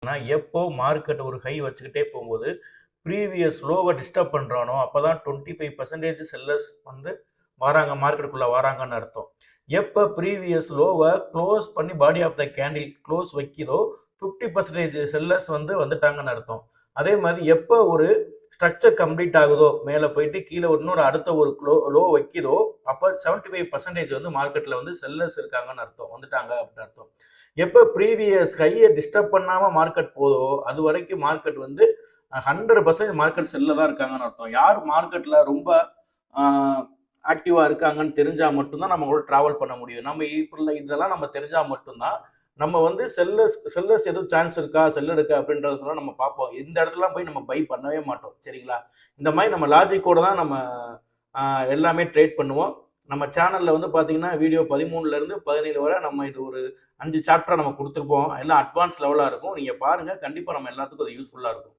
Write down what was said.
பார்த்தீங்கன்னா, எப்போ மார்க்கெட் ஒரு ஹை வச்சுக்கிட்டே போகும்போது, ப்ரீவியஸ் லோவ டிஸ்டர்ப் பண்றானோ, அப்பதான் 25% செல்லர்ஸ் வந்து வராங்க, மார்க்கெட்டுக்குள்ள வராங்கன்னு அர்த்தம். எப்ப ப்ரீவியஸ் லோவ க்ளோஸ் பண்ணி body of the candle close வைக்குதோ, 50% செல்லர்ஸ் வந்துட்டாங்கன்னு அர்த்தம். அதே மாதிரி எப்ப ஒரு ஸ்ட்ரக்சர் கம்ப்ளீட் ஆகுதோ, மேல போயிட்டு கீழ இன்னொரு அடுத்த ஒரு லோ வைக்குதோ, அப்ப 75% மார்க்கெட்ல செல்லர்ஸ் இருக்காங்கன்னு அர்த்தம். வந்துட்டாங்க அப்படின்னு அர்த்தம். எப்ப ப்ரீவியஸ் ஹைய டிஸ்டர்ப் பண்ணாம மார்க்கெட் போதோ, அது வரைக்கும் மார்க்கெட் 100% மார்க்கெட் செல்ல தான் இருக்காங்கன்னு அர்த்தம். யார் மார்க்கெட்ல ரொம்ப ஆ ஆக்டிவா இருக்காங்கன்னு தெரிஞ்சா மட்டும் தான் நம்ம கூட டிராவல் பண்ண முடியும். நம்ம இப்படில இதெல்லாம் நம்ம தெரிஞ்சா மட்டும் தான், நம்ம செல்லர்ஸ் எதுவும் சான்ஸ் இருக்கா, செல் இருக்கா அப்படின்றத சொன்னா நம்ம பார்ப்போம். இந்த இடத்துலலாம் போய் நம்ம பை பண்ணவே மாட்டோம். சரிங்களா? இந்த மாரி நம்ம லாஜிக்கோட தான் நம்ம ஆ எல்லாமே ட்ரேட் பண்ணுவோம். நம்ம சேனல்ல பார்த்தீங்கன்னா, வீடியோ 13லருந்து 17 வரை நம்ம இது ஒரு 5 சாப்டரா நம்ம குடுத்துருப்போம். எல்லாம் அட்வான்ஸ் லெவலா இருக்கும். நீங்க பாருங்க. கண்டிப்பா நம்ம எல்லாத்துக்கும் அது யூஸ்ஃபுல்லா இருக்கும்.